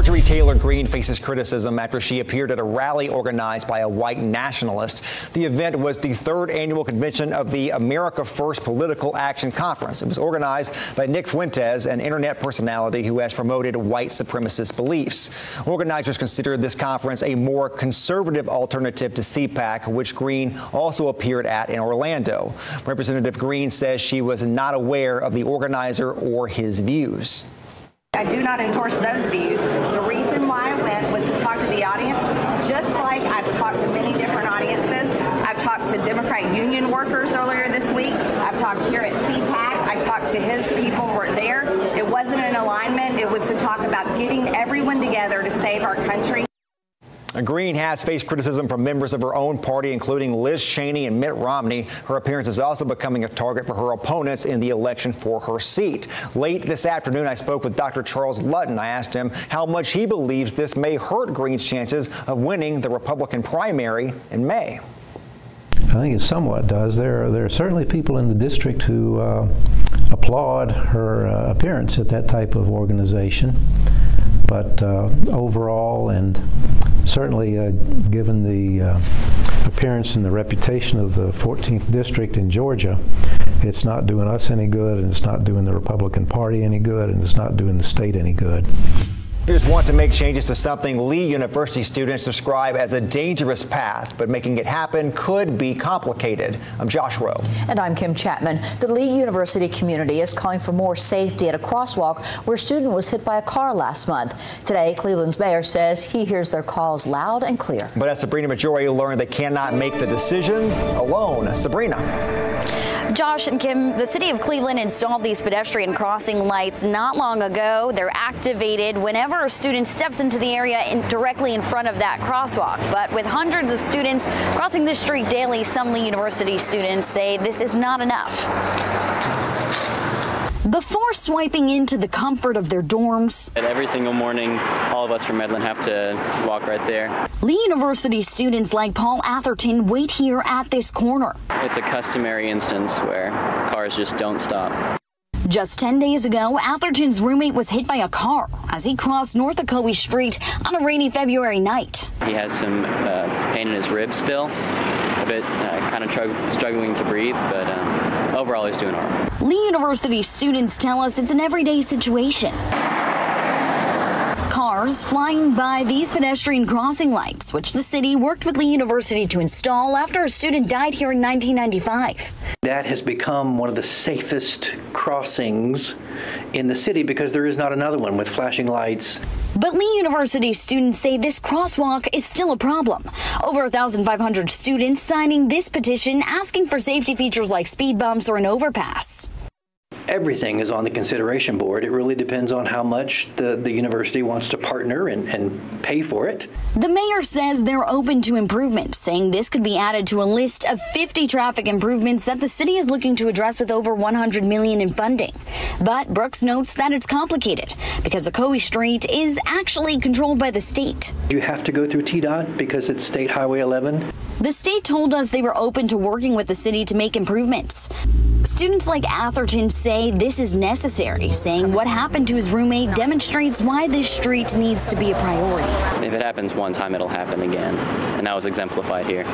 Marjorie Taylor Greene faces criticism after she appeared at a rally organized by a white nationalist. The event was the third annual convention of the America First Political Action Conference. It was organized by Nick Fuentes, an internet personality who has promoted white supremacist beliefs. Organizers considered this conference a more conservative alternative to CPAC, which Greene also appeared at in Orlando. Representative Greene says she was not aware of the organizer or his views. I do not endorse those views. The reason why I went was to talk to the audience, just like I've talked to many different audiences. I've talked to Democrat union workers earlier this week. I've talked here at CPAC. I talked to his people who were there. It wasn't an alignment. It was to talk about getting everyone together to save our country. Greene has faced criticism from members of her own party, including Liz Cheney and Mitt Romney. Her appearance is also becoming a target for her opponents in the election for her seat. Late this afternoon, I spoke with Dr. Charles Lutton. I asked him how much he believes this may hurt Greene's chances of winning the Republican primary in May. I think it somewhat does. There are certainly people in the district who applaud her appearance at that type of organization. But overall, and certainly given the appearance and the reputation of the 14th District in Georgia, it's not doing us any good, and it's not doing the Republican Party any good, and it's not doing the state any good. Leaders want to make changes to something Lee University students describe as a dangerous path, but making it happen could be complicated. I'm Josh Rowe. And I'm Kim Chapman. The Lee University community is calling for more safety at a crosswalk where a student was hit by a car last month. Today, Cleveland's mayor says he hears their calls loud and clear. But as Sabrina Majori learned, they cannot make the decisions alone. Sabrina. Josh and Kim, the city of Cleveland installed these pedestrian crossing lights not long ago. They're activated whenever a student steps into the area directly in front of that crosswalk. But with hundreds of students crossing this street daily, some Lee University students say this is not enough. Before swiping into the comfort of their dorms, and every single morning, all of us from Medland have to walk right there. Lee University students like Paul Atherton wait here at this corner. It's a customary instance where cars just don't stop. Just 10 days ago, Atherton's roommate was hit by a car as he crossed North Ocoee Street on a rainy February night. He has some pain in his ribs still, a bit kind of struggling to breathe, but overall he's doing all right. Lee University students tell us it's an everyday situation. Cars flying by these pedestrian crossing lights, which the city worked with Lee University to install after a student died here in 1995. That has become one of the safest crossings in the city because there is not another one with flashing lights. But Lee University students say this crosswalk is still a problem. Over 1,500 students signing this petition asking for safety features like speed bumps or an overpass. Everything is on the consideration board. It really depends on how much the university wants to partner and pay for it. The mayor says they're open to improvement, saying this could be added to a list of 50 traffic improvements that the city is looking to address with over $100 million in funding. But Brooks notes that it's complicated because Ocoee Street is actually controlled by the state. You have to go through TDOT because it's State Highway 11. The state told us they were open to working with the city to make improvements. Students like Atherton say this is necessary, saying what happened to his roommate demonstrates why this street needs to be a priority. If it happens one time, it'll happen again, and that was exemplified here.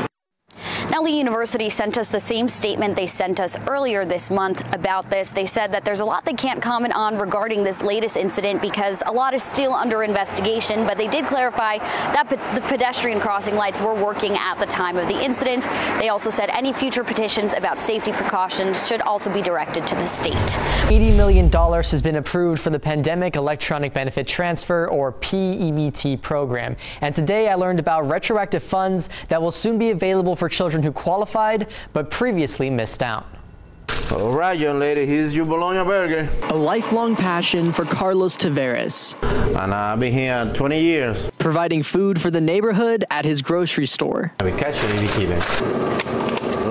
Now, Lee University sent us the same statement they sent us earlier this month about this. They said that there's a lot they can't comment on regarding this latest incident because a lot is still under investigation, but they did clarify that the pedestrian crossing lights were working at the time of the incident. They also said any future petitions about safety precautions should also be directed to the state. $80 million has been approved for the Pandemic Electronic Benefit Transfer, or P-EBT program. And today I learned about retroactive funds that will soon be available for children who qualified but previously missed out. All right, young lady, here's your bologna burger. A lifelong passion for Carlos Taveras. And I've been here 20 years. Providing food for the neighborhood at his grocery store. All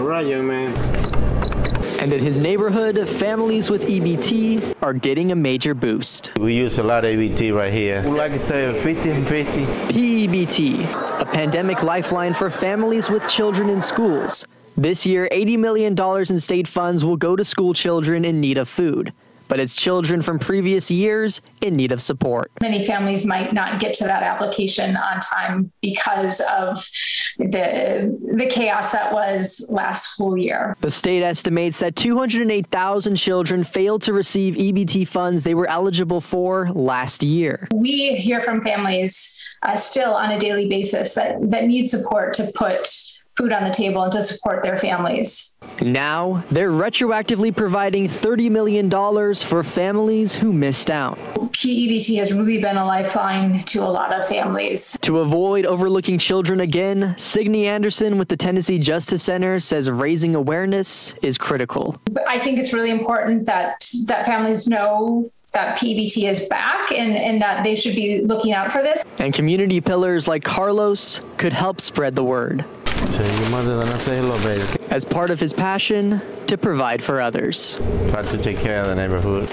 right, young man. And at his neighborhood, families with EBT are getting a major boost. We use a lot of EBT right here. We like to say 50 and 50. P-EBT, a pandemic lifeline for families with children in schools. This year, $80 million in state funds will go to school children in need of food. but it's children from previous years in need of support. Many families might not get to that application on time because of the chaos that was last school year. The state estimates that 208,000 children failed to receive EBT funds they were eligible for last year. We hear from families still on a daily basis that need support to put food on the table and to support their families. Now, they're retroactively providing $30 million for families who missed out. P-EBT has really been a lifeline to a lot of families. To avoid overlooking children again, Signe Anderson with the Tennessee Justice Center says raising awareness is critical. I think it's really important that families know that P-EBT is back and that they should be looking out for this. And community pillars like Carlos could help spread the word as part of his passion to provide for others. Try to take care of the neighborhood.